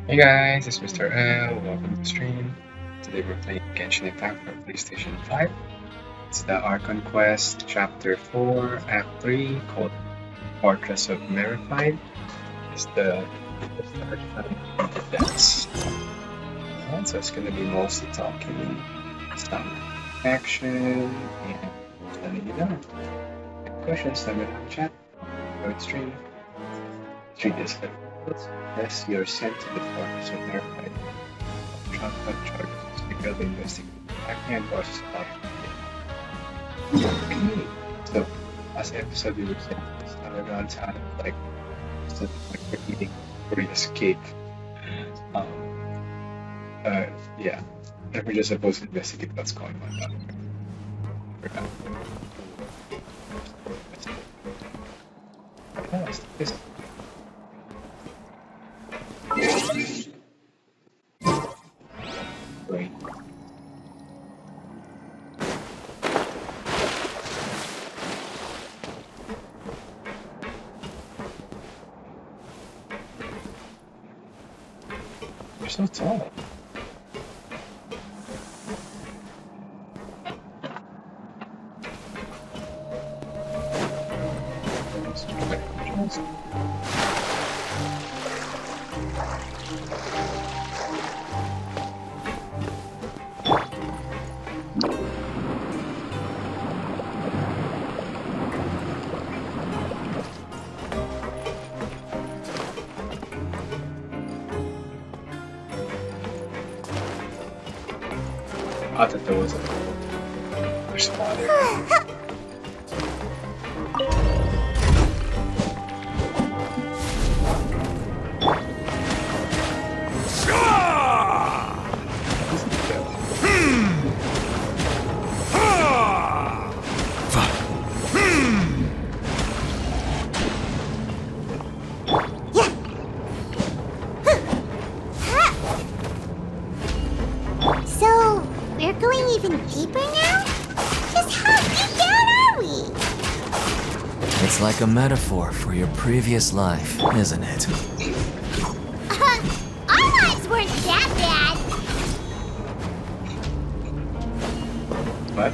Hey guys, it's Mr. L. Welcome to the stream. Today we're playing Genshin Impact for PlayStation 5. It's the Archon Quest Chapter 4, Act 3, called Fortress of Meropide. It's the start of the dance. So it's going to be mostly talking, some action, and letting you know. Any questions, let me know in the chat. Go to stream. Street is good. Yes, you're sent to the Fortress of Meropide. Chocolate charges because they investigate backhand process of okay. So last episode we were saying this around time like instead of like repeating or escape. Um yeah. And we're just supposed to investigate what's going on down there. Forgot. Oh, let's do this. Great. You're so tall. I thought there was a spotted. So, we're going even deeper now? Just how deep down are we? It's like a metaphor for your previous life, isn't it? Our lives weren't that bad. What?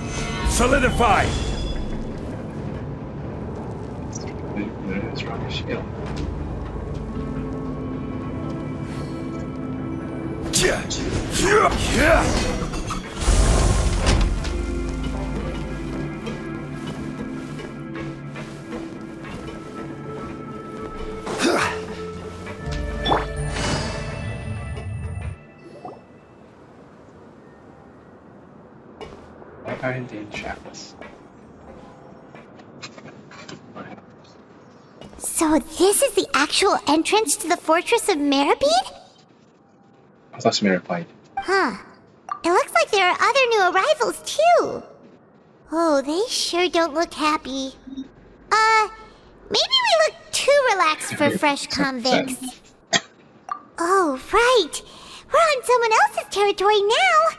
Solidify! What's wrong with shield? Why aren't they in shackles? What happens? So this is the actual entrance to the Fortress of Meropide? That's Meropide. Huh. It looks like there are other new arrivals too. Oh, they sure don't look happy. Maybe we look too relaxed for fresh convicts. Oh, right. We're on someone else's territory now.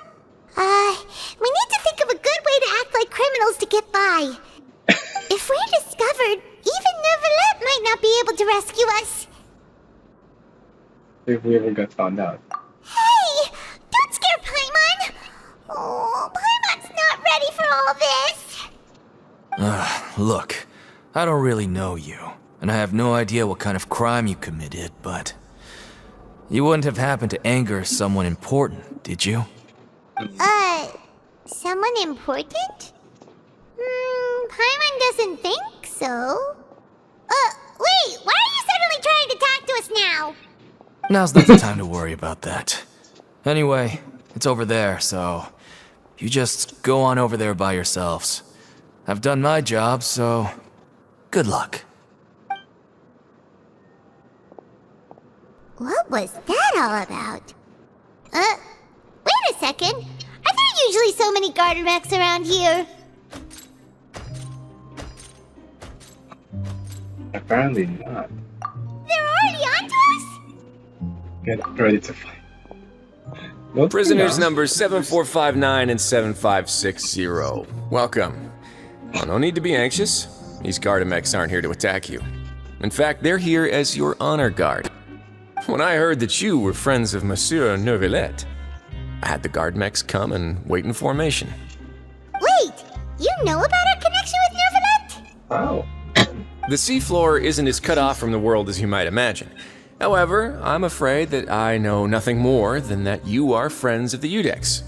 We need to think of a good way to act like criminals to get by. If we're discovered, even Neverlet might not be able to rescue us. If we ever got found out. Hey! Don't scare Paimon! Oh, Paimon's not ready for all this. Look, I don't really know you, and I have no idea what kind of crime you committed, but you wouldn't have happened to anger someone important, did you? Someone important? Paimon doesn't think so. Wait, why are you suddenly trying to talk to us now? Now's not the time to worry about that. Anyway, it's over there, so you just go on over there by yourselves. I've done my job, so good luck. What was that all about? Wait a second. Are there usually so many garter mechs around here? Apparently not. They're already onto us? Get ready to fight. Don't Prisoners you know? numbers 7459 and 7560. Welcome. Well, no need to be anxious. These Gardamex aren't here to attack you. In fact, they're here as your honor guard. When I heard that you were friends of Monsieur Neuvillette, I had the guard mechs come and wait in formation. Wait, you know about our connection with Neuvillette? Oh. The seafloor isn't as cut off from the world as you might imagine. However, I'm afraid that I know nothing more than that you are friends of the Udex.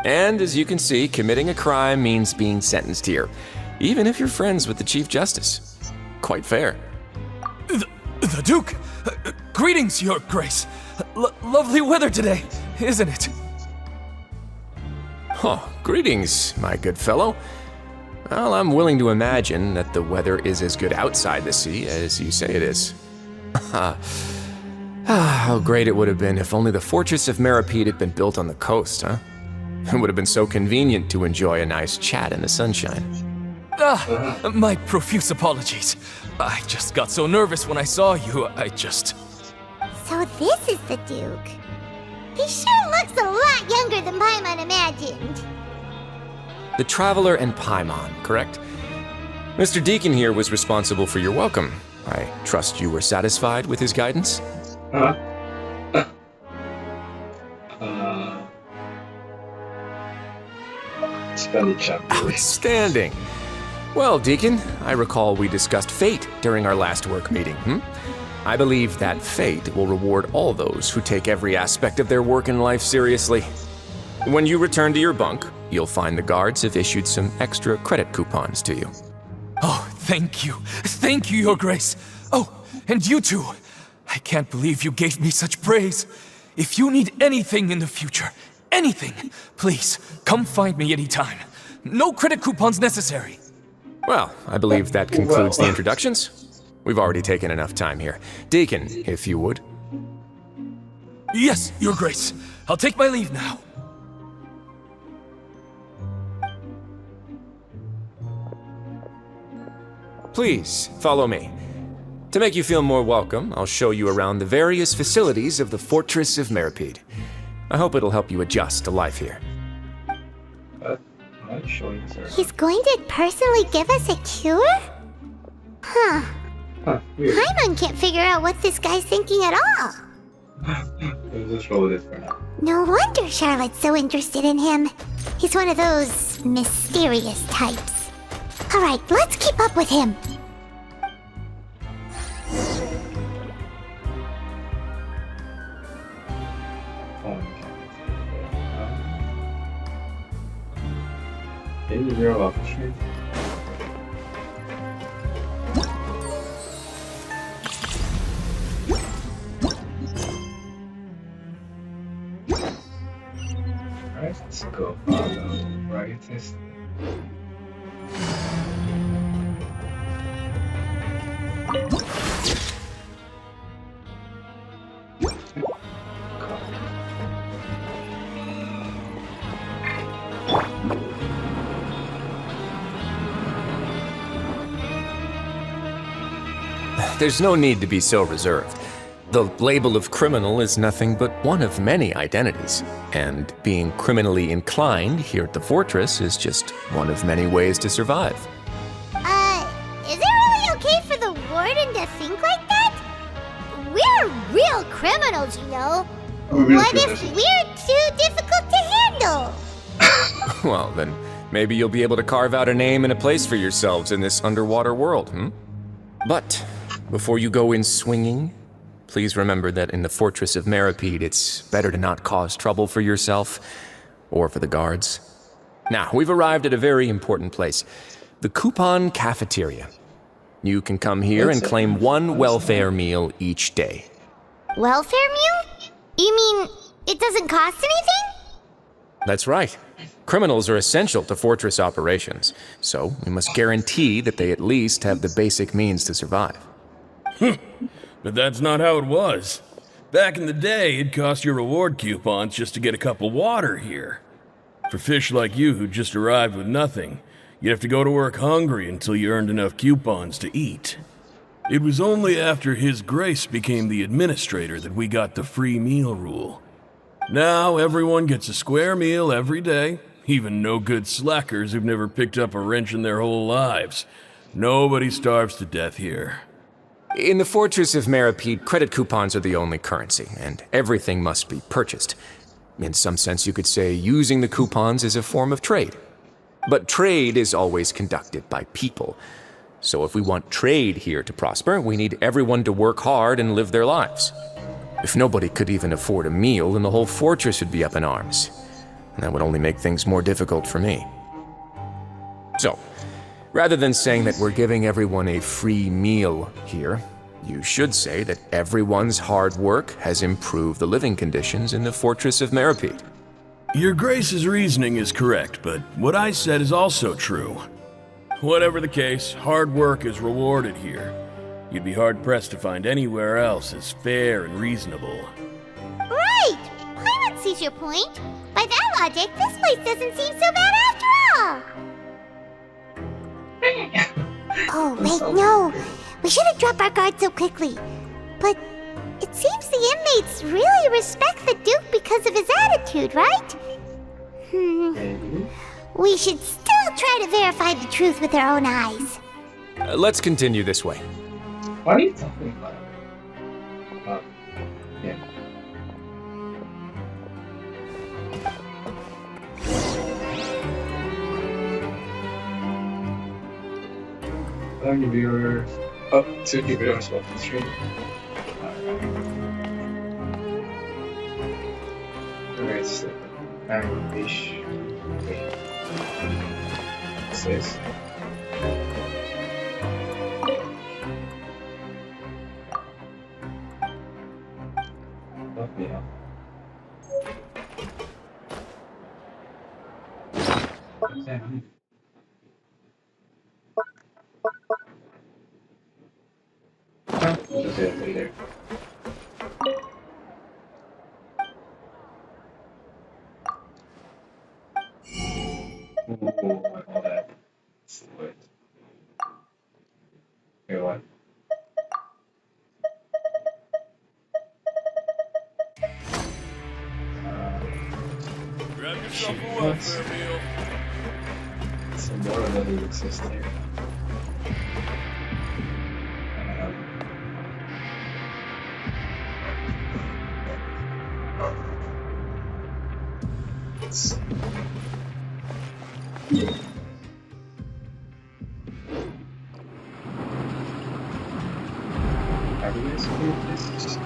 And as you can see, committing a crime means being sentenced here, even if you're friends with the Chief Justice. Quite fair. The Duke! Greetings, Your Grace. Lovely weather today, isn't it? Oh, greetings, my good fellow. Well, I'm willing to imagine that the weather is as good outside the sea as you say it is. How great it would have been if only the fortress of Meropide had been built on the coast, huh? It would have been so convenient to enjoy a nice chat in the sunshine. My profuse apologies. I just got so nervous when I saw you, So this is the Duke. He sure looks a lot younger than Paimon imagined. The Traveler and Paimon, correct? Mr. Deacon here was responsible for your welcome. I trust you were satisfied with his guidance? Huh? Spelling check. Outstanding. Well, Deacon, I recall we discussed fate during our last work meeting, I believe that fate will reward all those who take every aspect of their work in life seriously. When you return to your bunk, you'll find the guards have issued some extra credit coupons to you. Oh, thank you. Thank you, Your Grace. Oh, and you too. I can't believe you gave me such praise. If you need anything in the future, anything, please, come find me anytime. No credit coupons necessary. Well, I believe that concludes the introductions. We've already taken enough time here. Deacon, if you would. Yes, Your Grace. I'll take my leave now. Please, follow me. To make you feel more welcome, I'll show you around the various facilities of the Fortress of Meropide. I hope it'll help you adjust to life here. I'm showing her. He's going to personally give us a cure? Huh. Weird. Paimon can't figure out what this guy's thinking at all. We'll just roll with it for now. No wonder Charlotte's so interested in him. He's one of those mysterious types. Alright, let's keep up with him. Oh, okay. Can you hear about the street? Alright, let's go follow brightest. There's no need to be so reserved. The label of criminal is nothing but one of many identities, and being criminally inclined here at the fortress is just one of many ways to survive. Is it really okay for the warden to think like that? We're real criminals, you know. What if we're too difficult to handle? Well, then maybe you'll be able to carve out a name and a place for yourselves in this underwater world, But before you go in swinging, please remember that in the Fortress of Meropide, it's better to not cause trouble for yourself or for the guards. Now, we've arrived at a very important place, the Coupon Cafeteria. You can come here and claim one welfare meal each day. Welfare meal? You mean it doesn't cost anything? That's right. Criminals are essential to fortress operations, so we must guarantee that they at least have the basic means to survive. But that's not how it was. Back in the day, it cost your reward coupons just to get a cup of water here. For fish like you who just arrived with nothing, you'd have to go to work hungry until you earned enough coupons to eat. It was only after His Grace became the administrator that we got the free meal rule. Now everyone gets a square meal every day, even no-good slackers who've never picked up a wrench in their whole lives. Nobody starves to death here. In the Fortress of Meropide, credit coupons are the only currency, and everything must be purchased. In some sense, you could say using the coupons is a form of trade. But trade is always conducted by people. So if we want trade here to prosper, we need everyone to work hard and live their lives. If nobody could even afford a meal, then the whole fortress would be up in arms. And that would only make things more difficult for me. So, rather than saying that we're giving everyone a free meal here, you should say that everyone's hard work has improved the living conditions in the Fortress of Meropide. Your Grace's reasoning is correct, but what I said is also true. Whatever the case, hard work is rewarded here. You'd be hard-pressed to find anywhere else as fair and reasonable. Right! Paimon sees your point. By that logic, this place doesn't seem so bad after all. Oh, wait, no. We shouldn't drop our guard so quickly. But it seems the inmates really respect the Duke because of his attitude, right? We should still try to verify the truth with our own eyes. Let's continue this way. What are you talking about? Yeah. Hello, new viewers. Oh, 2 new viewers, welcome to stream. Alright, so fish. Wait. What's this? Lock me up. Yeah. We'll do it later. Ooh, all that. Let's do it. Okay, what? Grab yourself a welfare meal. Some more of those exist here. Let's have you guys played this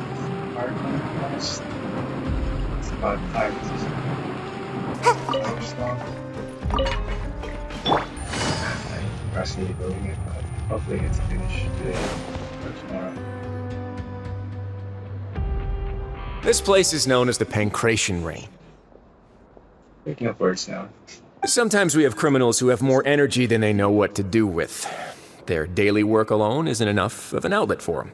Archon quest? It's about 5 hours long. I'm constantly building it, but hopefully it's finished today or tomorrow. This place is known as the Pancration Ring. Picking up words now. Sometimes we have criminals who have more energy than they know what to do with. Their daily work alone isn't enough of an outlet for them.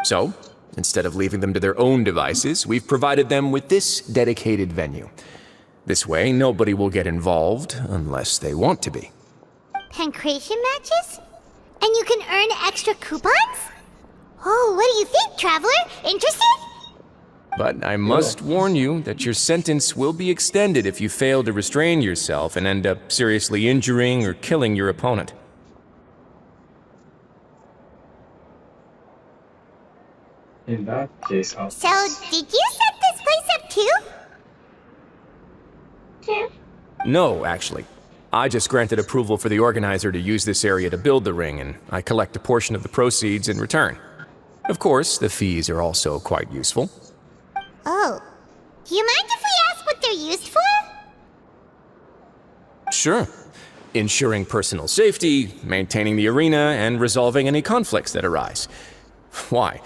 So, instead of leaving them to their own devices, we've provided them with this dedicated venue. This way, nobody will get involved unless they want to be. Pancration matches? And you can earn extra coupons? Oh, what do you think, traveler? Interested? But I must warn you that your sentence will be extended if you fail to restrain yourself and end up seriously injuring or killing your opponent. In that case, I'll... So, did you set this place up too? No, actually. I just granted approval for the organizer to use this area to build the ring, and I collect a portion of the proceeds in return. Of course, the fees are also quite useful. Oh. Do you mind if we ask what they're used for? Sure. Ensuring personal safety, maintaining the arena, and resolving any conflicts that arise. Why?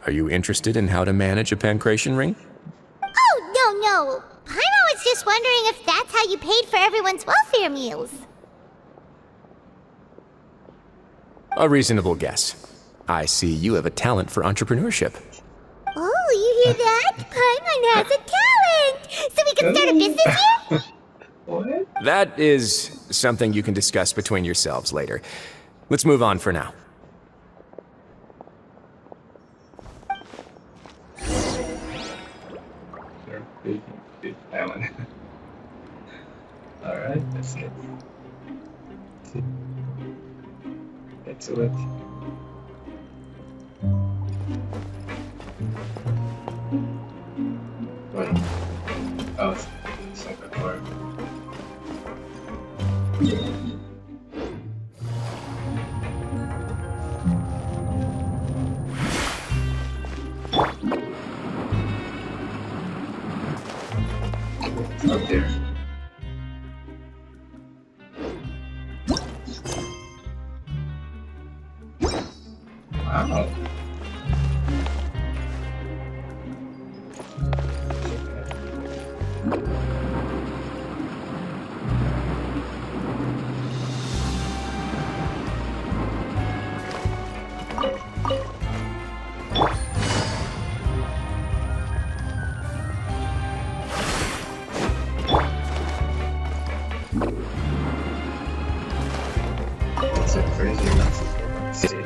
Are you interested in how to manage a pancration ring? Oh, no. Paimon was just wondering if that's how you paid for everyone's welfare meals. A reasonable guess. I see you have a talent for entrepreneurship. Oh, you hear that? Paimon has a talent! So we can start a business here? What? That is something you can discuss between yourselves later. Let's move on for now. Sure, big island. Alright, let's get to it. Up there. Wow. That's a crazy city.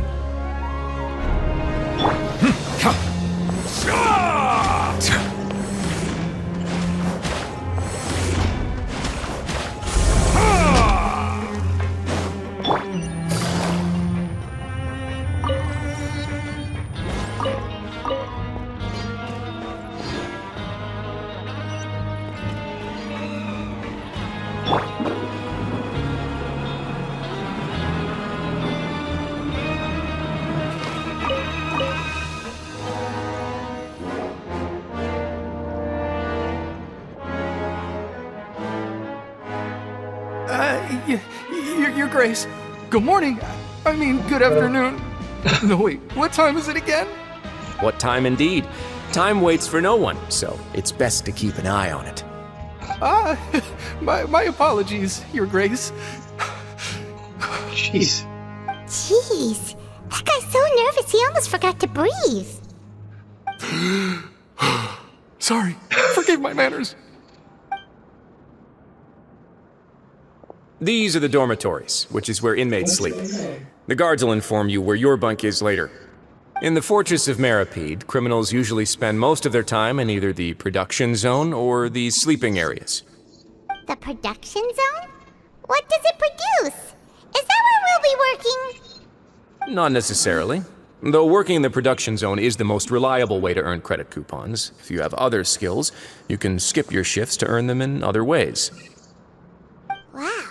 Your Grace. Good morning. I mean, good afternoon. No, wait, what time is it again? What time indeed? Time waits for no one, so it's best to keep an eye on it. My apologies, Your Grace. Jeez. Jeez, that guy's so nervous he almost forgot to breathe. Sorry, forgive my manners. These are the dormitories, which is where inmates sleep. The guards will inform you where your bunk is later. In the Fortress of Meropide, criminals usually spend most of their time in either the production zone or the sleeping areas. The production zone? What does it produce? Is that where we'll be working? Not necessarily. Though working in the production zone is the most reliable way to earn credit coupons, if you have other skills, you can skip your shifts to earn them in other ways. Wow.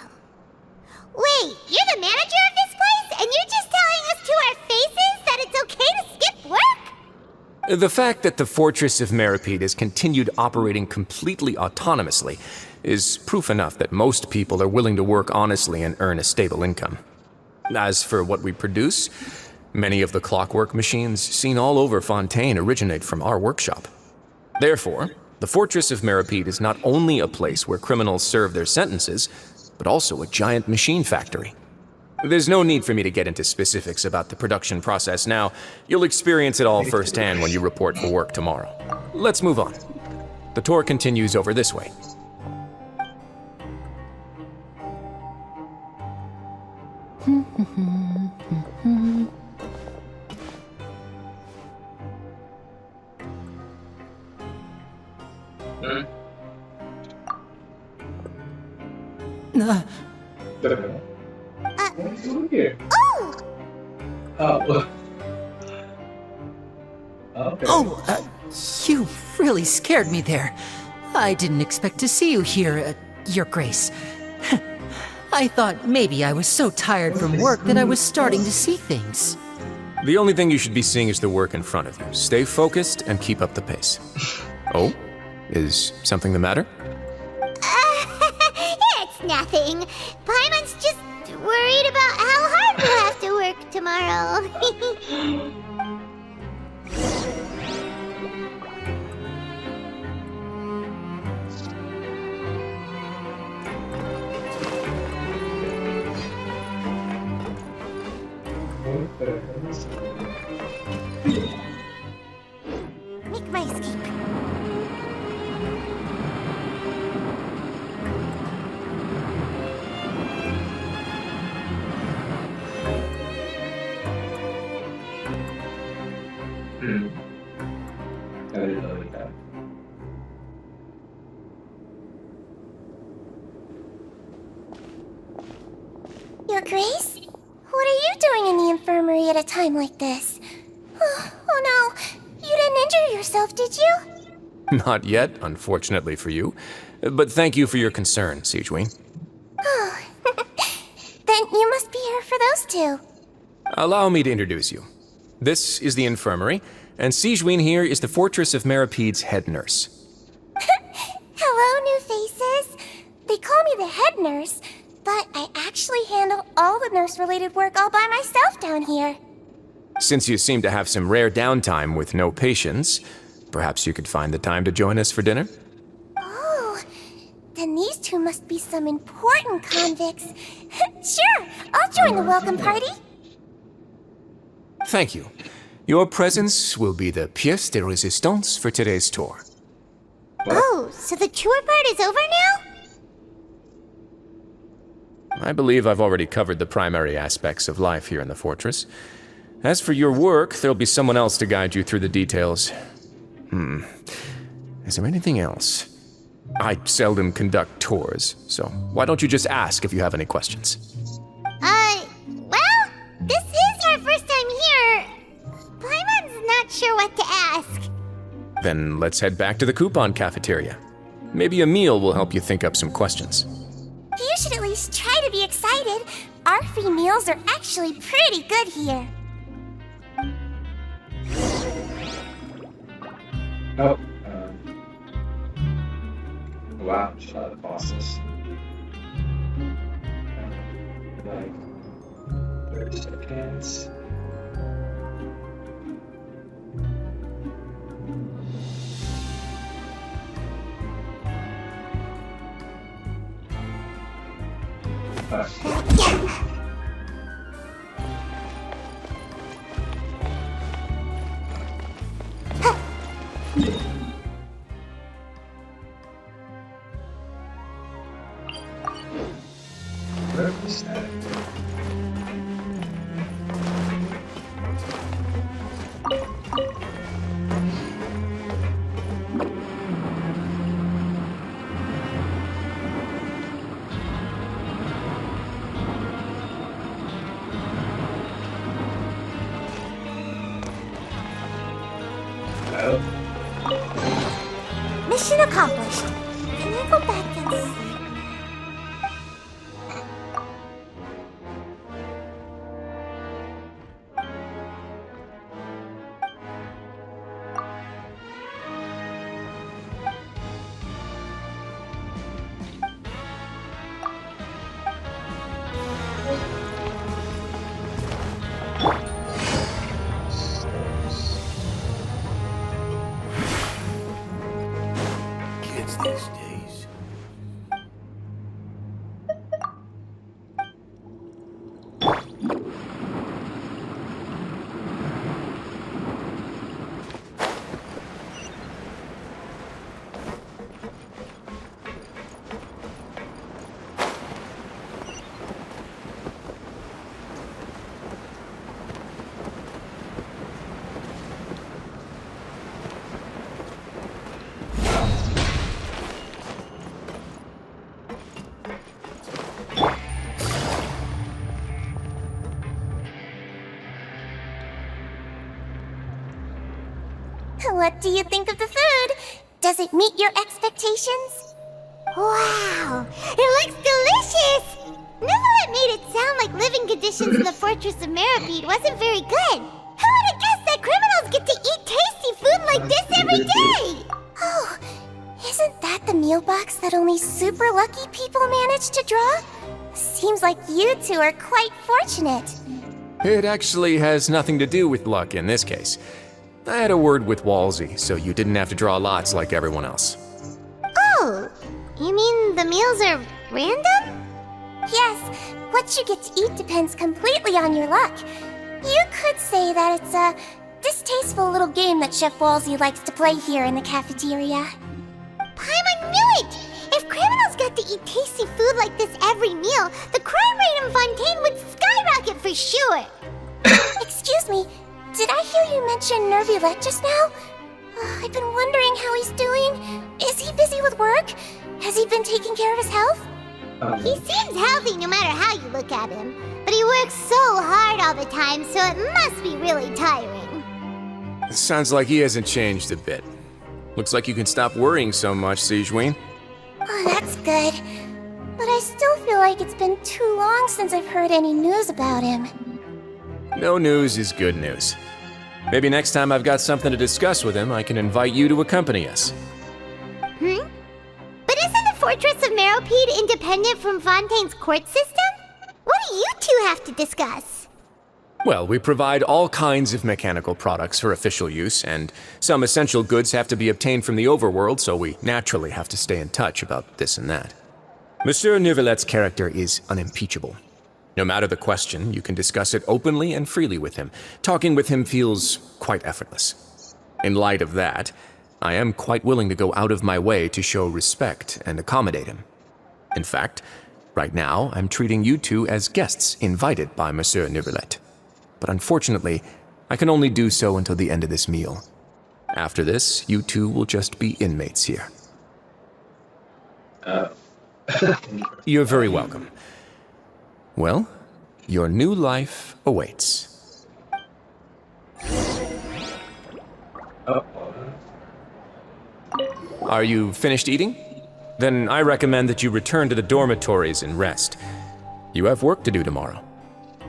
Wait, you're the manager of this place, and you're just telling us to our faces that it's okay to skip work? The fact that the Fortress of Meropide has continued operating completely autonomously is proof enough that most people are willing to work honestly and earn a stable income. As for what we produce, many of the clockwork machines seen all over Fontaine originate from our workshop. Therefore, the Fortress of Meropide is not only a place where criminals serve their sentences, but also a giant machine factory. There's no need for me to get into specifics about the production process now. You'll experience it all firsthand when you report for work tomorrow. Let's move on. The tour continues over this way. What's here? Oh! Oh. Okay. Oh, you really scared me there. I didn't expect to see you here, Your Grace. I thought maybe I was so tired from work that I was starting to see things. The only thing you should be seeing is the work in front of you. Stay focused and keep up the pace. Oh? Is something the matter? It's nothing. Paimon's just worried about how hard we'll have to work tomorrow. Make my escape. I didn't know that. Your Grace? What are you doing in the infirmary at a time like this? Oh no, you didn't injure yourself, did you? Not yet, unfortunately for you. But thank you for your concern, Sigewin. Oh, then you must be here for those two. Allow me to introduce you. This is the infirmary, and Sigewin here is the Fortress of Meropide's head nurse. Hello, new faces. head nurse, but I actually handle all the nurse-related work all by myself down here. Since you seem to have some rare downtime with no patients, perhaps you could find the time to join us for dinner? Oh, then these two must be some important convicts. Sure, I'll join the welcome party. Thank you. Your presence will be the pièce de résistance for today's tour. Oh, so the tour part is over now? I believe I've already covered the primary aspects of life here in the fortress. As for your work, there'll be someone else to guide you through the details. Is there anything else? I seldom conduct tours, so why don't you just ask if you have any questions? Well, this is our first time here. Paimon's not sure what to ask. Then let's head back to the coupon cafeteria. Maybe a meal will help you think up some questions. You should at least try to be excited. Our free meals are actually pretty good here. Oh, wow, shot of the bosses. Like 30 seconds. Mission accomplished. Can I go back and see? These days. What do you think of the food? Does it meet your expectations? Wow, it looks delicious! Neverlet made it sound like living conditions in the Fortress of Meropide wasn't very good. Who would have guessed that criminals get to eat tasty food like this every day? Oh, isn't that the meal box that only super lucky people manage to draw? Seems like you two are quite fortunate. It actually has nothing to do with luck in this case. I had a word with Walsey, so you didn't have to draw lots like everyone else. Oh, you mean the meals are random? Yes, what you get to eat depends completely on your luck. You could say that it's a distasteful little game that Chef Walsey likes to play here in the cafeteria. Paimon knew it! If criminals got to eat tasty food like this every meal, the crime rate in Fontaine would skyrocket for sure! Excuse me, did I hear you mention Nervylette just now? I've been wondering how he's doing. Is he busy with work? Has he been taking care of his health? He seems healthy no matter how you look at him, but he works so hard all the time, so it must be really tiring. Sounds like he hasn't changed a bit. Looks like you can stop worrying so much, Sigewinne. Oh, that's good. But I still feel like it's been too long since I've heard any news about him. No news is good news. Maybe next time I've got something to discuss with him, I can invite you to accompany us. But isn't the Fortress of Meropide independent from Fontaine's court system? What do you two have to discuss? Well, we provide all kinds of mechanical products for official use, and some essential goods have to be obtained from the overworld, so we naturally have to stay in touch about this and that. Monsieur Neuvillett's character is unimpeachable. No matter the question, you can discuss it openly and freely with him. Talking with him feels quite effortless. In light of that, I am quite willing to go out of my way to show respect and accommodate him. In fact, right now, I'm treating you two as guests invited by Monsieur Neuvillette. But unfortunately, I can only do so until the end of this meal. After this, you two will just be inmates here. You're very welcome. Well, your new life awaits. Are you finished eating? Then I recommend that you return to the dormitories and rest. You have work to do tomorrow.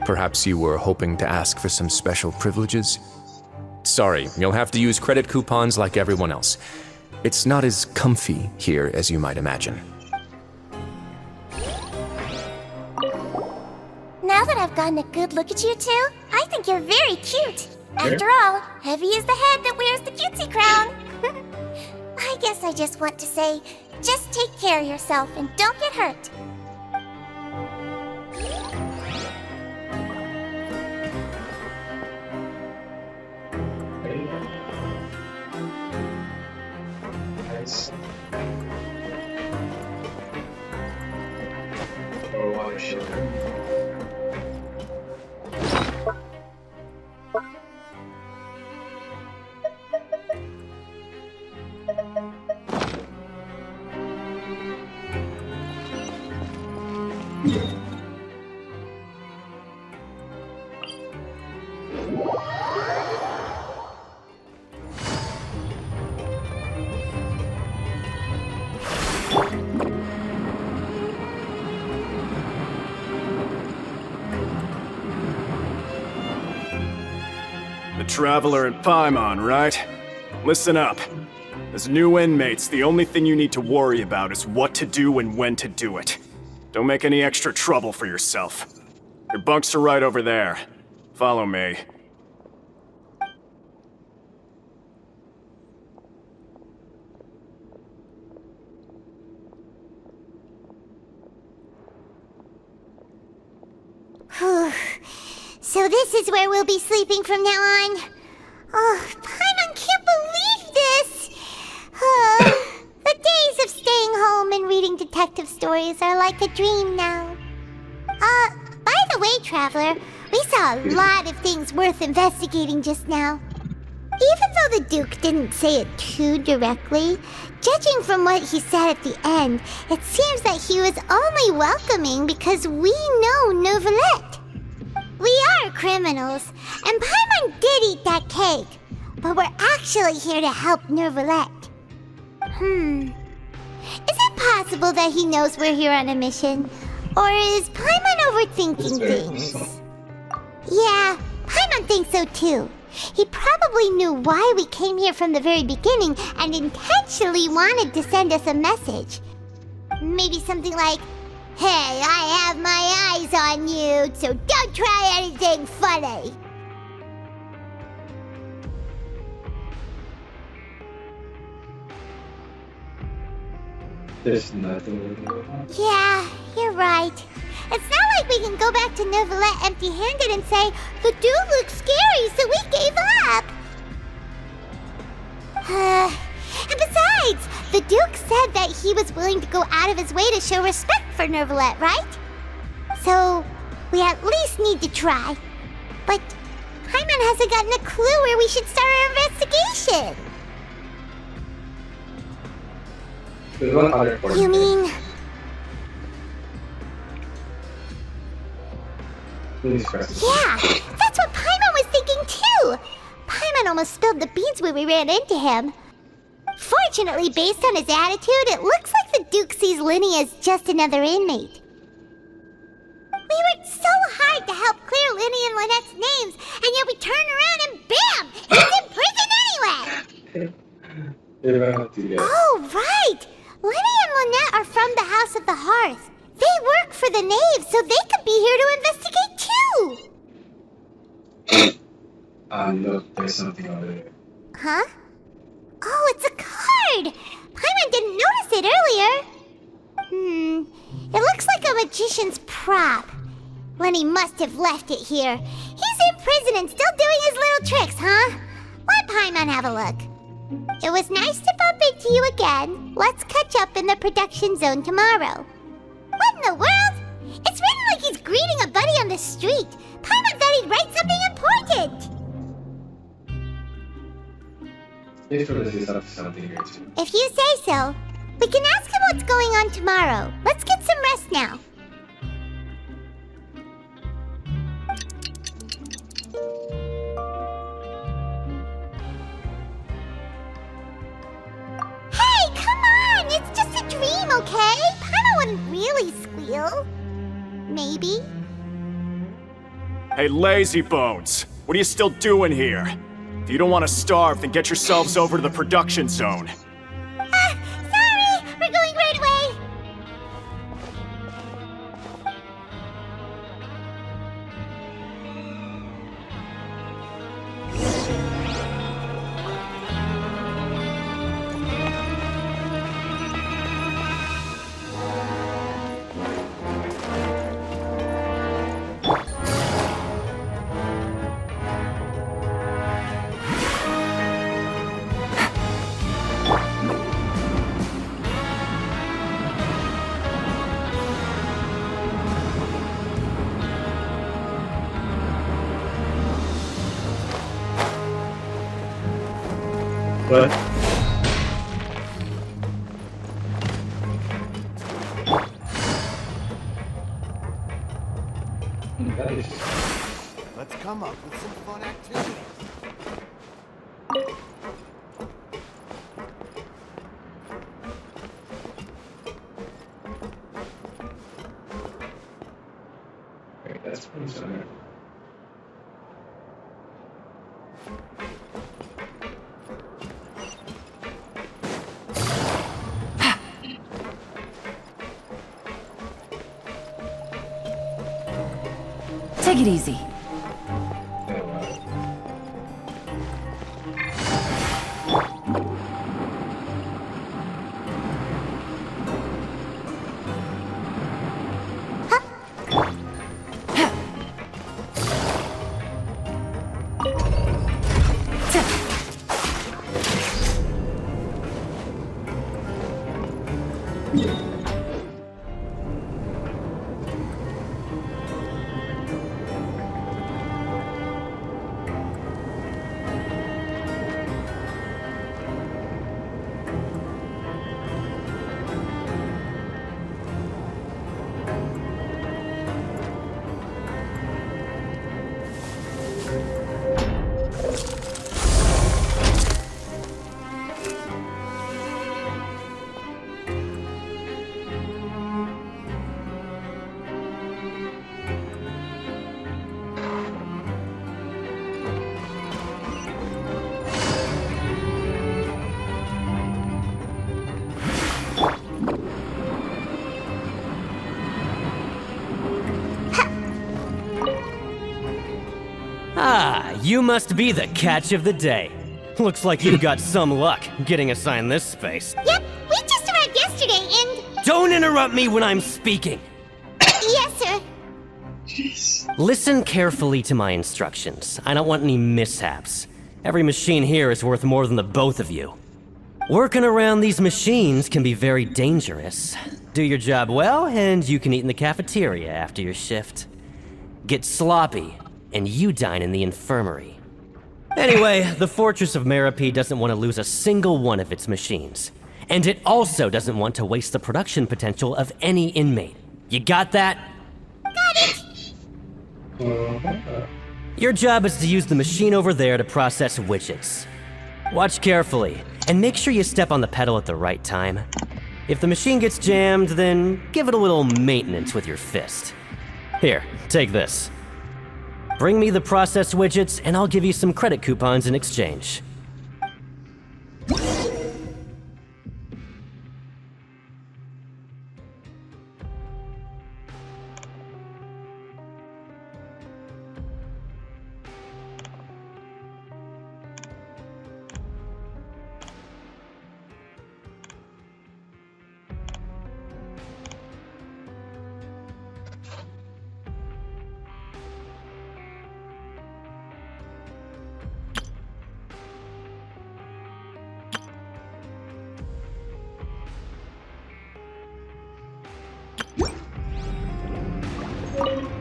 Perhaps you were hoping to ask for some special privileges? Sorry, you'll have to use credit coupons like everyone else. It's not as comfy here as you might imagine. Now that I've gotten a good look at you two, I think you're very cute. After all, heavy is the head that wears the cutesy crown. I guess I just want to say, just take care of yourself and don't get hurt. Nice. Or water sugar. The Traveler and Paimon, right? Listen up. As new inmates, the only thing you need to worry about is what to do and when to do it. Don't make any extra trouble for yourself. Your bunks are right over there. Follow me. So this is where we'll be sleeping from now on. Oh, Paimon can't believe this! The days of staying home and reading detective stories are like a dream now. By the way, Traveler, we saw a lot of things worth investigating just now. Even though the Duke didn't say it too directly, judging from what he said at the end, it seems that he was only welcoming because we know Neuvillette. We are criminals, and Paimon did eat that cake, but we're actually here to help Neuvillette. Is it possible that he knows we're here on a mission? Or is Paimon overthinking things? Yeah, Paimon thinks so too. He probably knew why we came here from the very beginning and intentionally wanted to send us a message. Maybe something like, "Hey, I have my eyes on you, so don't try anything funny." There's nothing. Yeah, you're right. It's not like we can go back to Neuvillette empty-handed and say, "The dude looks scary, so we gave up." And besides, the Duke said that he was willing to go out of his way to show respect for Neuvillette, right? So, we at least need to try. But Paimon hasn't gotten a clue where we should start our investigation. There's one other You mean... Please press. Yeah, that's what Paimon was thinking too! Paimon almost spilled the beans when we ran into him. Fortunately, based on his attitude, it looks like the Duke sees Linny as just another inmate. We worked so hard to help clear Linny and Lynette's names, and yet we turn around and bam! He's in prison anyway! You don't have to get. Oh, right! Lenny and Lynette are from the House of the Hearth. They work for the Knave, so they could be here to investigate too! Look, there's something over there. Huh? Oh, it's a card! Paimon didn't notice it earlier. It looks like a magician's prop. Lenny must have left it here. He's in prison and still doing his little tricks, huh? Let Paimon have a look. It was nice to bump into you again. Let's catch up in the production zone tomorrow. What in the world? It's written like he's greeting a buddy on the street. Paimon thought he'd write something important. If this is up to something here too. If you say so. We can ask him what's going on tomorrow. Let's get some rest now. Hey, come on! It's just a dream, okay? Paimon wouldn't really squeal. Maybe. Hey, lazy bones! What are you still doing here? If you don't want to starve, then get yourselves over to the production zone. Sorry! We're going right away! What? Let's come up with some fun activities. Wait, that's pretty similar. Take it easy. Ah, you must be the catch of the day. Looks like you've got some luck getting assigned this space. Yep, we just arrived yesterday and... Don't interrupt me when I'm speaking! Yes, sir. Jeez. Listen carefully to my instructions. I don't want any mishaps. Every machine here is worth more than the both of you. Working around these machines can be very dangerous. Do your job well, and you can eat in the cafeteria after your shift. Get sloppy, and you dine in the infirmary. Anyway, the Fortress of Meropide doesn't want to lose a single one of its machines. And it also doesn't want to waste the production potential of any inmate. You got that? Got it. Your job is to use the machine over there to process widgets. Watch carefully, and make sure you step on the pedal at the right time. If the machine gets jammed, then give it a little maintenance with your fist. Here, take this. Bring me the process widgets, and I'll give you some credit coupons in exchange.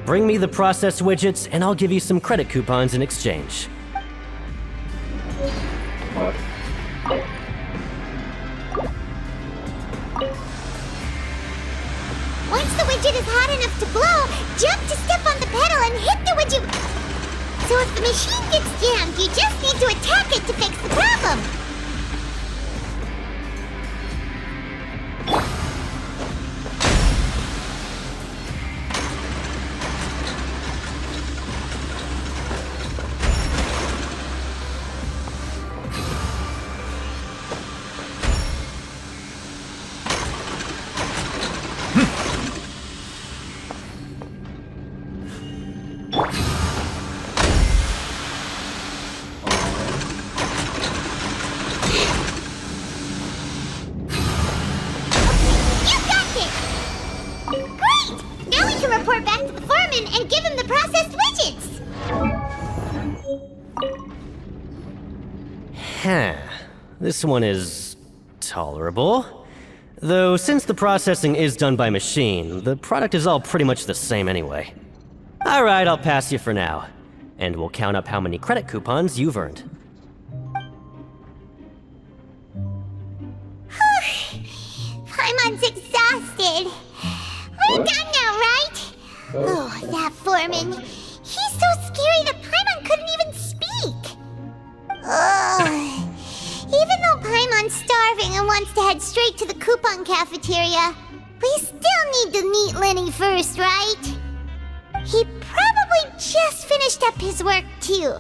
Bring me the processed widgets, and I'll give you some credit coupons in exchange. What? Once the widget is hot enough to blow, jump to step on the pedal and hit the widget. So if the machine gets jammed, you just need to attack it to fix the problem. Report back to the foreman and give him the processed widgets! Huh. This one is tolerable. Though since the processing is done by machine, the product is all pretty much the same anyway. Alright, I'll pass you for now. And we'll count up how many credit coupons you've earned. Paimon's exhausted. We're done now, right? Oh, that foreman. He's so scary that Paimon couldn't even speak. Ugh. Even though Paimon's starving and wants to head straight to the coupon cafeteria, we still need to meet Lenny first, right? He probably just finished up his work, too.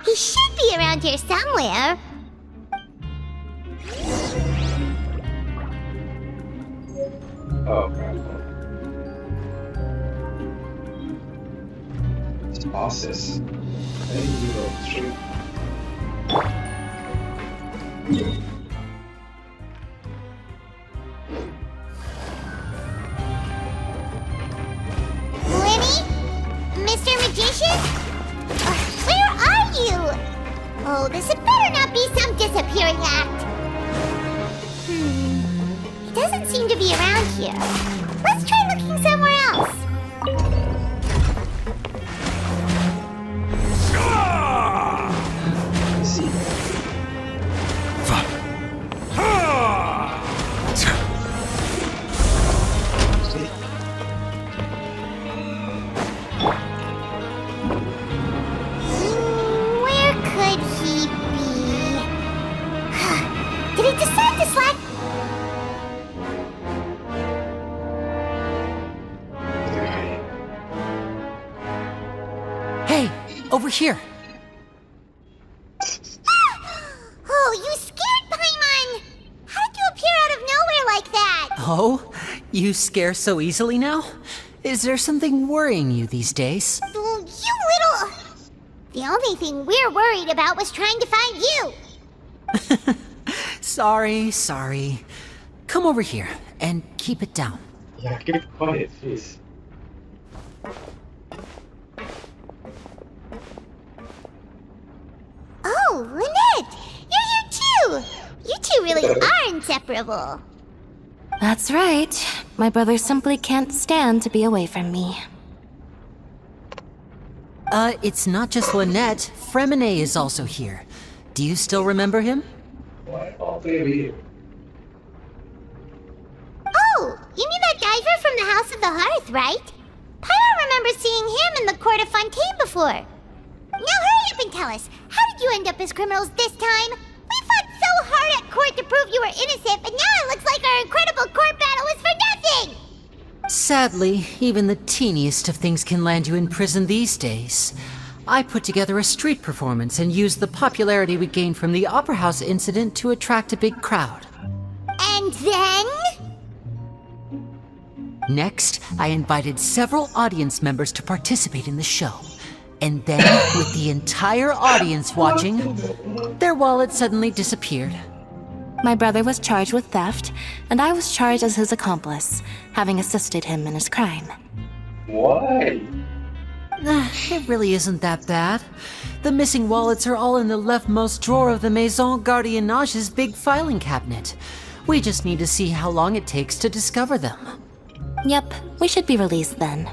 He should be around here somewhere. Oh, crap. Bosses. Lenny? Mr. Magician? Where are you? Oh, this had better not be some disappearing act. He doesn't seem to be around here. Let's try looking somewhere else. Where could he be? Did he decide to slack? Hey, over here. Oh, you scared Paimon! How did you appear out of nowhere like that? Oh, you scare so easily now? Is there something worrying you these days? Oh, you little... The only thing we're worried about was trying to find you. Sorry. Come over here and keep it down. Yeah, keep quiet, please. Oh, Lynette! You're here too! You two really are inseparable. That's right. My brother simply can't stand to be away from me. It's not just Lynette. Fremine is also here. Do you still remember him? What? All three of you. Oh, you mean that diver from the House of the Hearth, right? Pyro remembers seeing him in the Court of Fontaine before. Now hurry up and tell us, how did you end up as criminals this time? We fought so hard at court to prove you were innocent, but now it looks like our incredible court battle was for nothing! Sadly, even the teeniest of things can land you in prison these days. I put together a street performance and used the popularity we gained from the Opera House incident to attract a big crowd. And then? Next, I invited several audience members to participate in the show. And then, with the entire audience watching, their wallet suddenly disappeared. My brother was charged with theft, and I was charged as his accomplice, having assisted him in his crime. Why? It really isn't that bad. The missing wallets are all in the leftmost drawer of the Maison Gardiennage's big filing cabinet. We just need to see how long it takes to discover them. Yep, we should be released then.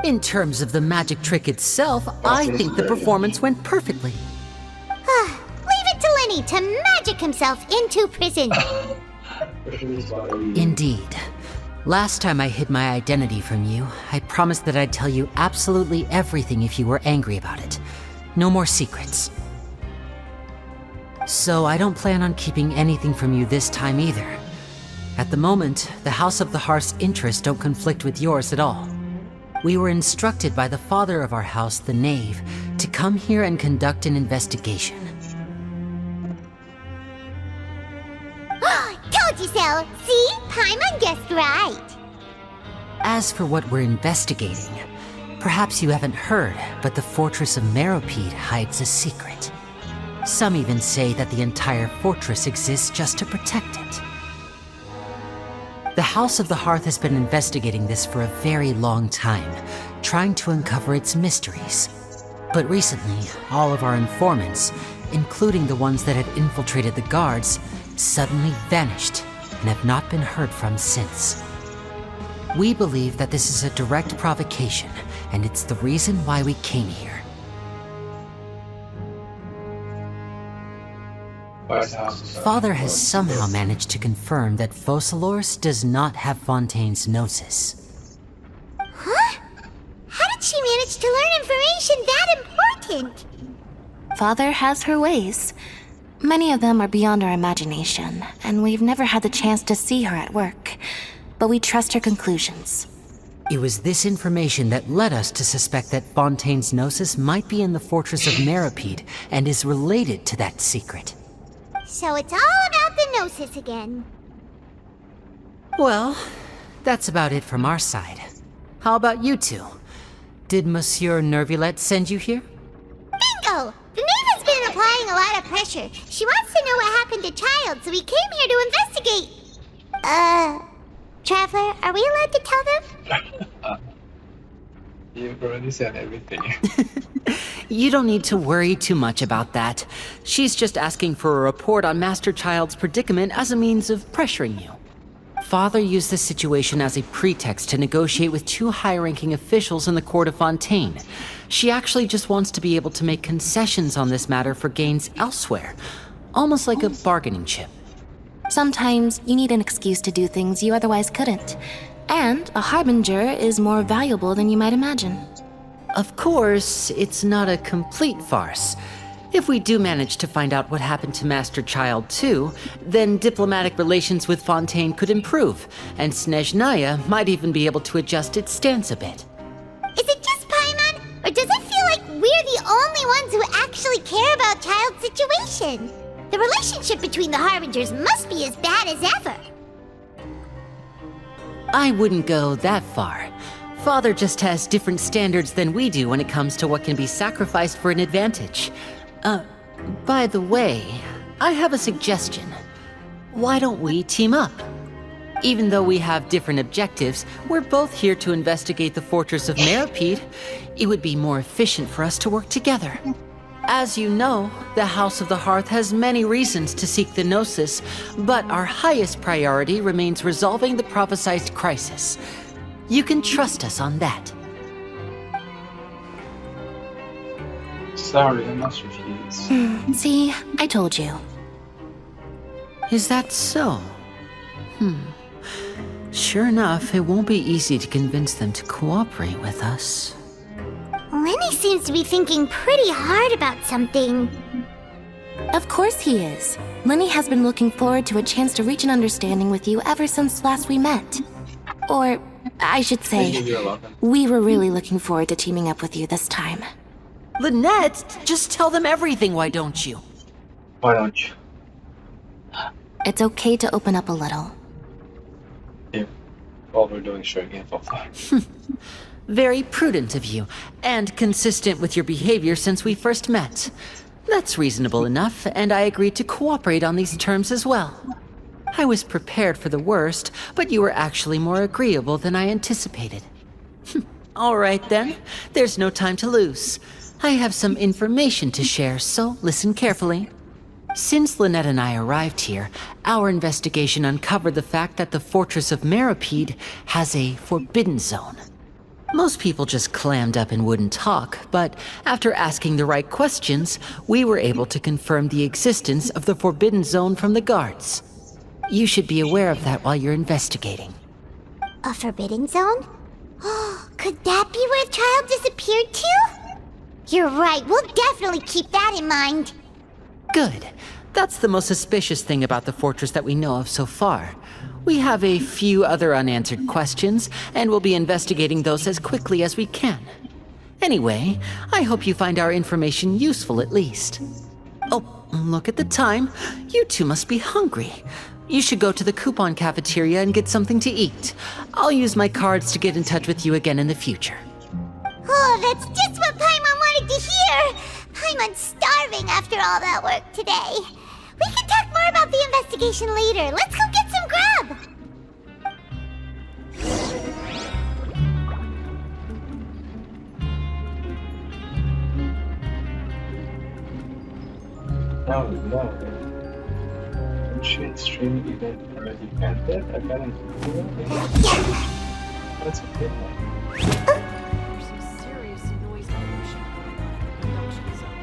In terms of the magic trick itself, I think the performance went perfectly. Leave it to Lenny to magic himself into prison. Indeed. Last time I hid my identity from you, I promised that I'd tell you absolutely everything if you were angry about it. No more secrets. So I don't plan on keeping anything from you this time either. At the moment, the House of the Hearth's interests don't conflict with yours at all. We were instructed by the father of our house, the Knave, to come here and conduct an investigation. Told you so! See? Paimon guessed right. As for what we're investigating, perhaps you haven't heard, but the fortress of Meropide hides a secret. Some even say that the entire fortress exists just to protect it. The House of the Hearth has been investigating this for a very long time, trying to uncover its mysteries. But recently, all of our informants, including the ones that had infiltrated the guards, suddenly vanished and have not been heard from since. We believe that this is a direct provocation, and it's the reason why we came here. Father has somehow managed to confirm that Focalors does not have Fontaine's Gnosis. Huh? How did she manage to learn information that important? Father has her ways. Many of them are beyond our imagination, and we've never had the chance to see her at work. But we trust her conclusions. It was this information that led us to suspect that Fontaine's Gnosis might be in the fortress of Meropide and is related to that secret. So it's all about the Gnosis again. Well, that's about it from our side. How about you two? Did Monsieur Nervulette send you here? Bingo! The Knave has been applying a lot of pressure. She wants to know what happened to Child, so we came here to investigate. Traveler, are we allowed to tell them? You've already said everything. You don't need to worry too much about that. She's just asking for a report on Master Child's predicament as a means of pressuring you. Father used this situation as a pretext to negotiate with two high-ranking officials in the court of Fontaine. She actually just wants to be able to make concessions on this matter for gains elsewhere, almost like a bargaining chip. Sometimes you need an excuse to do things you otherwise couldn't. And a harbinger is more valuable than you might imagine. Of course, it's not a complete farce. If we do manage to find out what happened to Master Child too, then diplomatic relations with Fontaine could improve, and Snezhnaya might even be able to adjust its stance a bit. Is it just Paimon, or does it feel like we're the only ones who actually care about Child's situation? The relationship between the Harbingers must be as bad as ever. I wouldn't go that far. Father just has different standards than we do when it comes to what can be sacrificed for an advantage. By the way, I have a suggestion. Why don't we team up? Even though we have different objectives, we're both here to investigate the fortress of Meropide. It would be more efficient for us to work together. As you know, the House of the Hearth has many reasons to seek the Gnosis, but our highest priority remains resolving the prophesized crisis. You can trust us on that. Sorry, I must refuse. See, I told you. Is that so? Sure enough, it won't be easy to convince them to cooperate with us. Lenny seems to be thinking pretty hard about something. Of course he is. Lenny has been looking forward to a chance to reach an understanding with you ever since last we met. Or, I should say, we were really looking forward to teaming up with you this time. Lynette, just tell them everything, why don't you? Why don't you? It's okay to open up a little. Yeah. All we're doing is showing info. Very prudent of you, and consistent with your behavior since we first met. That's reasonable enough, and I agreed to cooperate on these terms as well. I was prepared for the worst, but you were actually more agreeable than I anticipated. All right then, there's no time to lose. I have some information to share, so listen carefully. Since Lynette and I arrived here, our investigation uncovered the fact that the fortress of Meropide has a forbidden zone. Most people just clammed up and wouldn't talk, but after asking the right questions, we were able to confirm the existence of the Forbidden Zone from the guards. You should be aware of that while you're investigating. A forbidden zone? Could that be where the child disappeared to? You're right, we'll definitely keep that in mind. Good. That's the most suspicious thing about the fortress that we know of so far. We have a few other unanswered questions, and we'll be investigating those as quickly as we can. Anyway, I hope you find our information useful at least. Oh, look at the time. You two must be hungry. You should go to the coupon cafeteria and get something to eat. I'll use my cards to get in touch with you again in the future. Oh, that's just what Paimon wanted to hear! Paimon's starving after all that work today. We can talk more about the investigation later. Let's go get some grub! Oh no. Genshin streaming event already ended? I got an email. That's okay. There's some serious noise pollution going on in the production zone.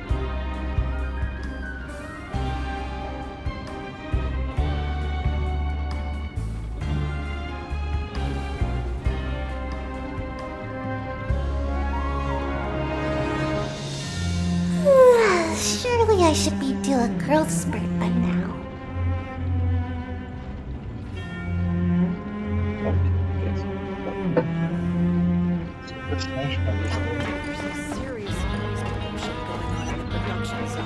Surely I should be due a growth spurt by now. Super Smash Bros. There's some serious noise pollution going on in the production zone.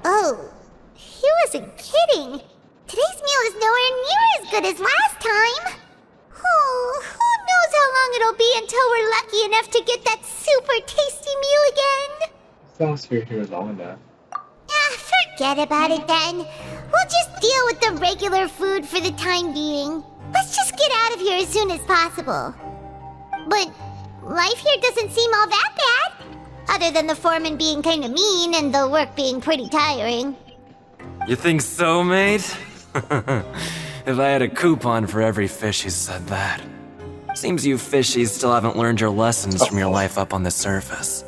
Oh, he wasn't kidding. Today's meal is nowhere near as good as last time. Oh, who knows how long it'll be until we're lucky enough to get that super tasty meal again. Sounds we're here long enough. Forget about it then. We'll just deal with the regular food for the time being. Let's just get out of here as soon as possible. But life here doesn't seem all that bad. Other than the foreman being kinda mean and the work being pretty tiring. You think so, mate? If I had a coupon for every fish who said that. Seems you fishies still haven't learned your lessons from your life up on the surface.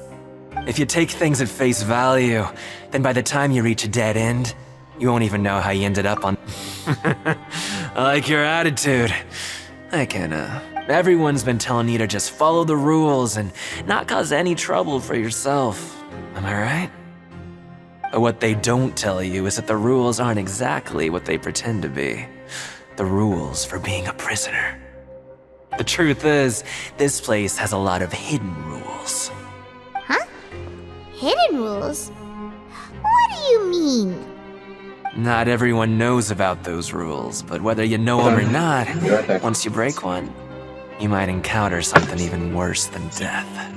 If you take things at face value, then by the time you reach a dead end, you won't even know how you ended up on... I like your attitude. Everyone's been telling you to just follow the rules and not cause any trouble for yourself. Am I right? But what they don't tell you is that the rules aren't exactly what they pretend to be. The rules for being a prisoner. The truth is, this place has a lot of hidden rules. Huh? Hidden rules? What do you mean? Not everyone knows about those rules, but whether you know them or not, once you break one, you might encounter something even worse than death.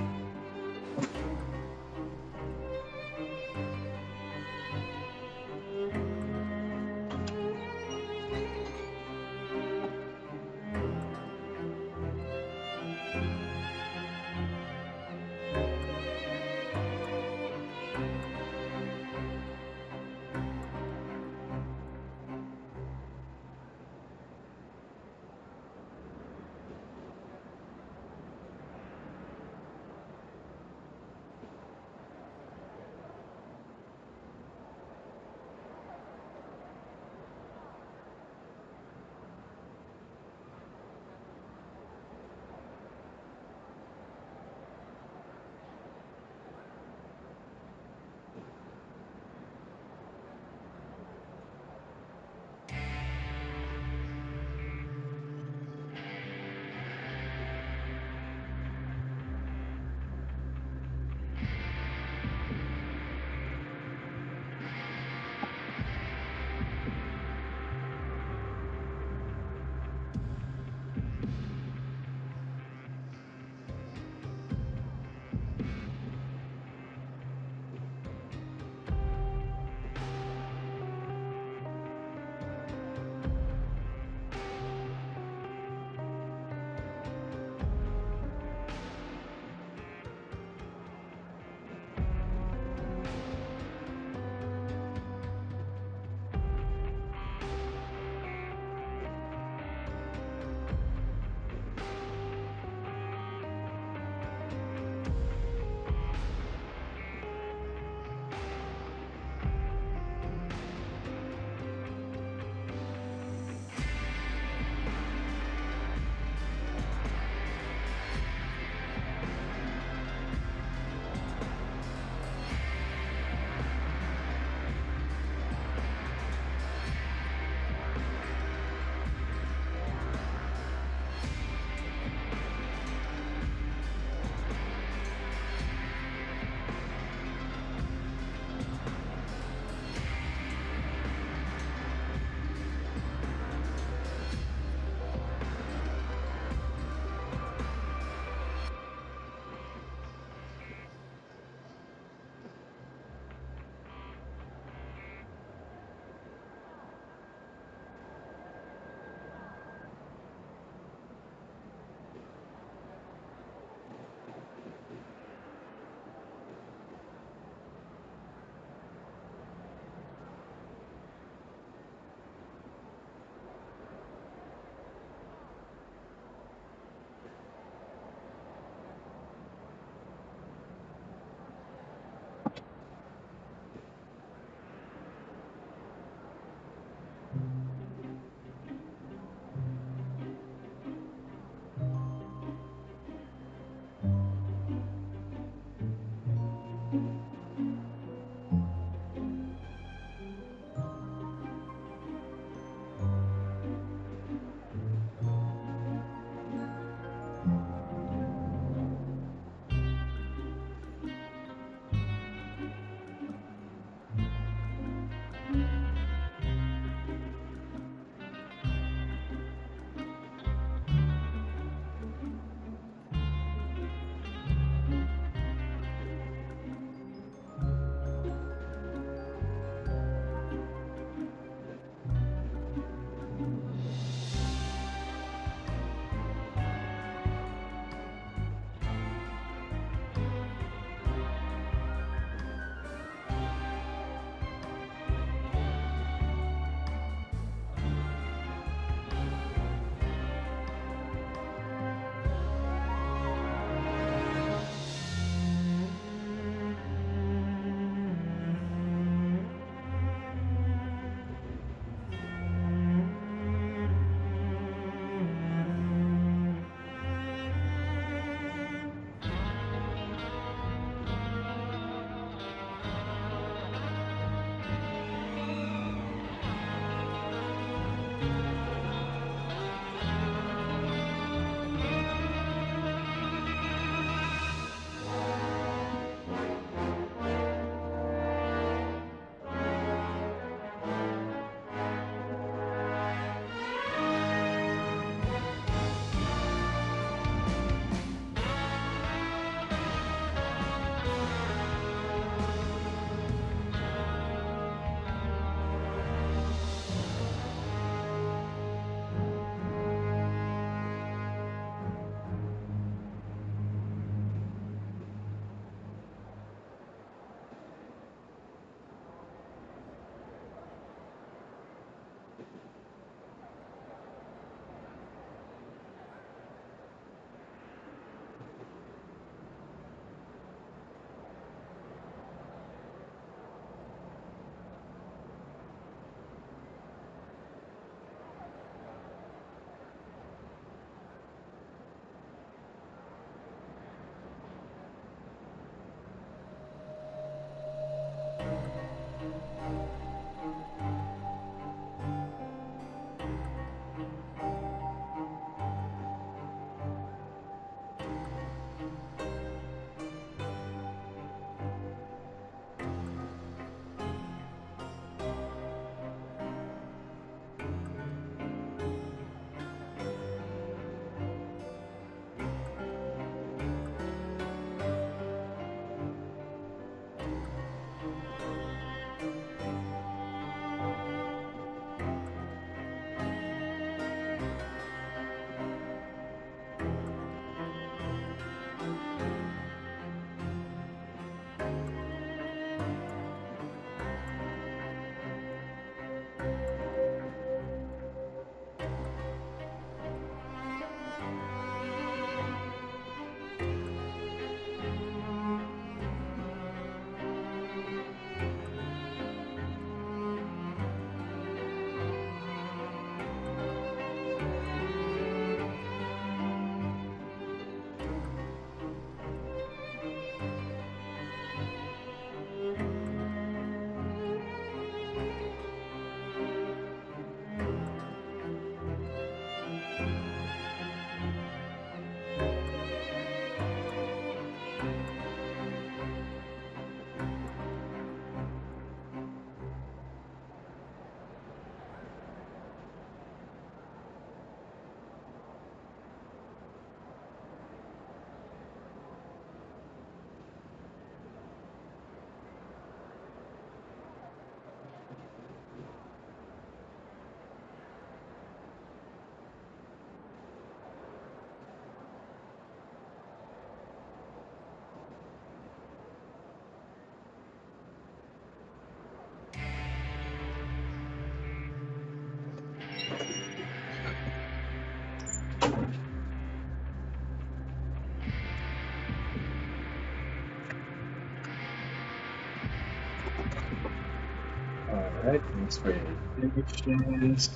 Alright, thanks for your patience.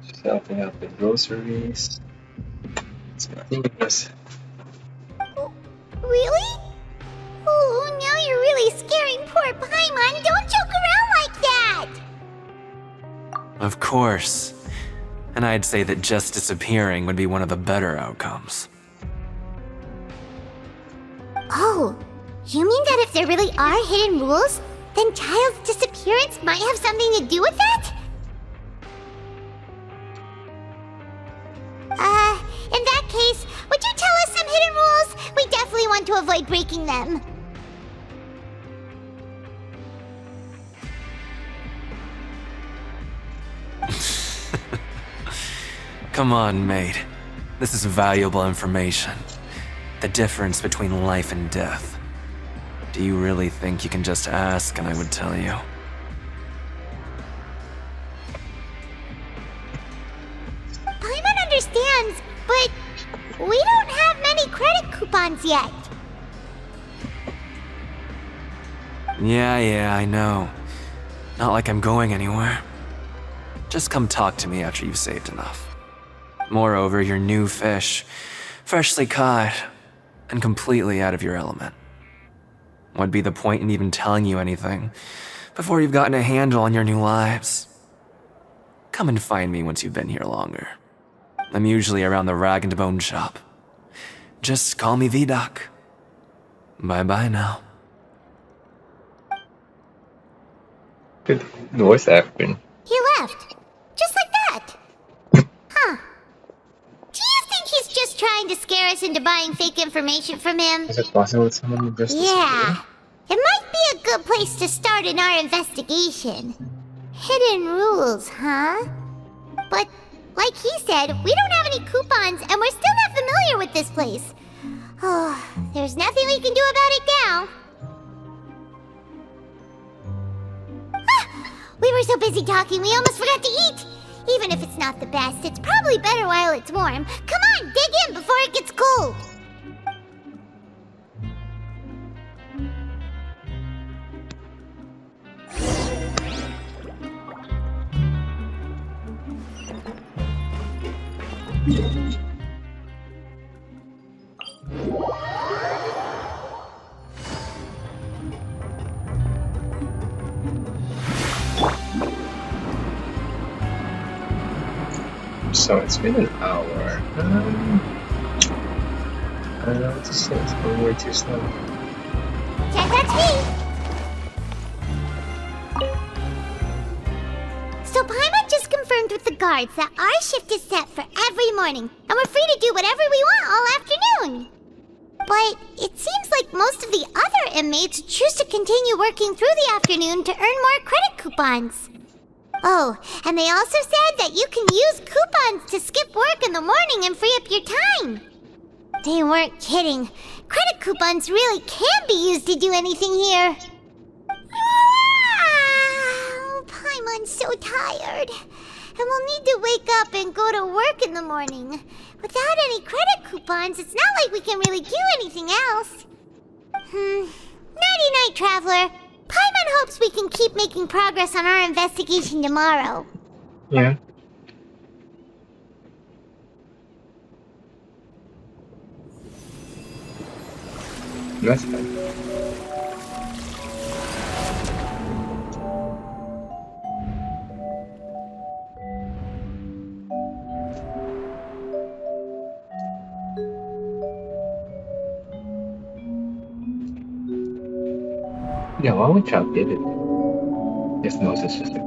Just helping out with groceries. It's continuous. Really? Oh, now you're really scaring poor Paimon. Don't joke around like that! Of course. And I'd say that just disappearing would be one of the better outcomes. Oh, you mean that if there really are hidden rules, then Child's disappearance might have something to do with that? In that case, would you tell us some hidden rules? We definitely want to avoid breaking them. Come on, mate. This is valuable information. The difference between life and death. Do you really think you can just ask and I would tell you? Paimon understands, but we don't have many credit coupons yet. Yeah, I know. Not like I'm going anywhere. Just come talk to me after you've saved enough. Moreover, you're new fish, freshly caught, and completely out of your element. What'd be the point in even telling you anything before you've gotten a handle on your new lives? Come and find me once you've been here longer. I'm usually around the rag and bone shop. Just call me VDoc. Bye-bye now. Good voice acting. He left. Just like that. Huh. Do you think he's just trying to scare us into buying fake information from him? Is it possible that someone would just Yeah. It might be a good place to start in our investigation. Hidden rules, huh? But, like he said, we don't have any coupons and we're still not familiar with this place. Oh, there's nothing we can do about it now. We were so busy talking, we almost forgot to eat. Even if it's not the best, it's probably better while it's warm. Come on, dig in before it gets cold. So it's been an hour. I don't know what to say. It's going way too slow. That's me. So Paimon just confirmed with the guards that our shift is set for every morning, and we're free to do whatever we want all afternoon. But it seems like most of the other inmates choose to continue working through the afternoon to earn more credit coupons. Oh, and they also said that you can use coupons to skip work in the morning and free up your time. They weren't kidding. Credit coupons really can be used to do anything here. Ah, Paimon's so tired. And we'll need to wake up and go to work in the morning. Without any credit coupons, it's not like we can really do anything else. Nighty-night, Traveler. Paimon hopes we can keep making progress on our investigation tomorrow. Yeah. That's fine. Yeah, why would Chop get it? Yes, no, it's just like that.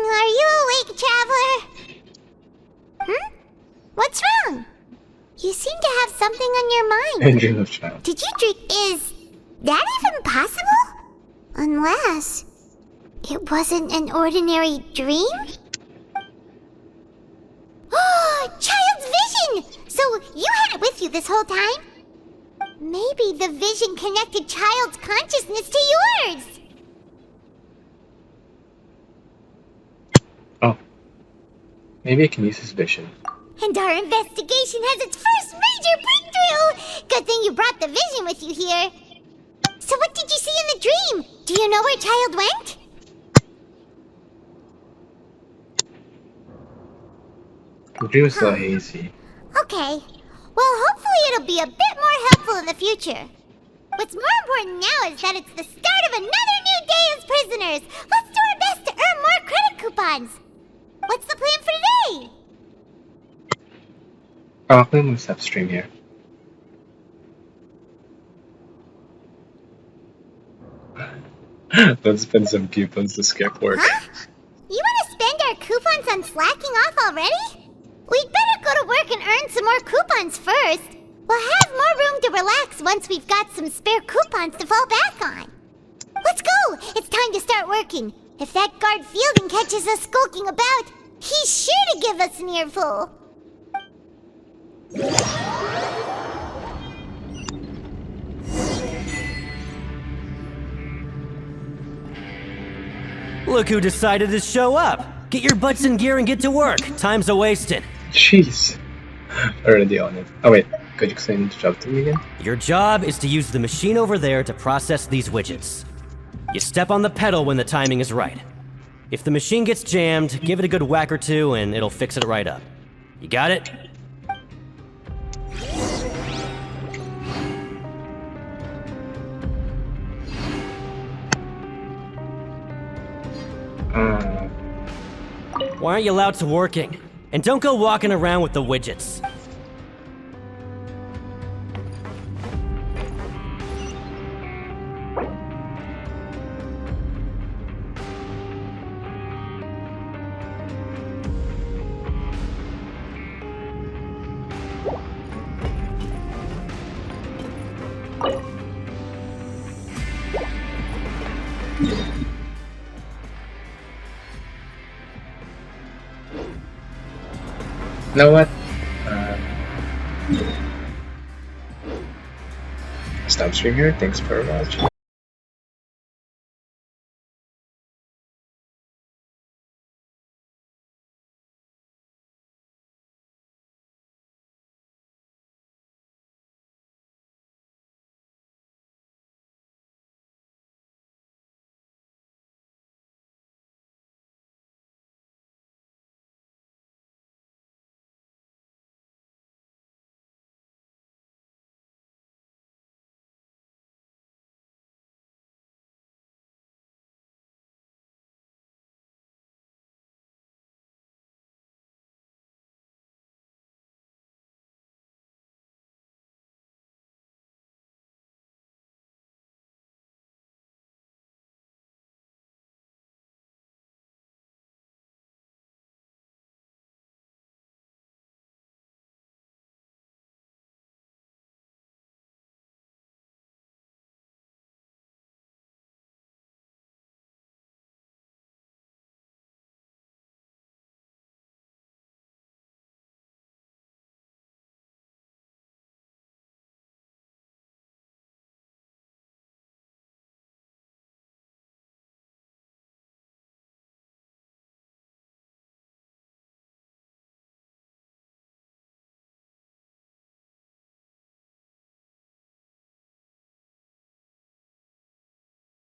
Are you awake, traveler? Hmm? What's wrong? You seem to have something on your mind. Dream of child. Did you dream? Is that even possible? Unless it wasn't an ordinary dream? Oh, child's vision! So you had it with you this whole time? Maybe the vision connected child's consciousness to yours. Oh. Maybe I can use his vision. And our investigation has its first major breakthrough! Good thing you brought the vision with you here. So what did you see in the dream? Do you know where child went? The dream was so hazy. Okay. Well, hopefully it'll be a bit more helpful in the future. What's more important now is that it's the start of another new day as prisoners. Let's do our best to earn more credit coupons. What's the plan for today? Archon moves upstream here. Let's spend some coupons to skip work. Huh? You want to spend our coupons on slacking off already? We'd better go to work and earn some more coupons first. We'll have more room to relax once we've got some spare coupons to fall back on. Let's go! It's time to start working. If that guard Fielding catches us skulking about, he's sure to give us an earful. Look who decided to show up. Get your butts in gear and get to work. Time's a-wasting. Jeez. Already on it. Oh wait, could you explain the job to me again? Your job is to use the machine over there to process these widgets. You step on the pedal when the timing is right. If the machine gets jammed, give it a good whack or two and it'll fix it right up. You got it? Why aren't you allowed to working? And don't go walking around with the widgets. You know what? Stop stream here. Thanks for watching.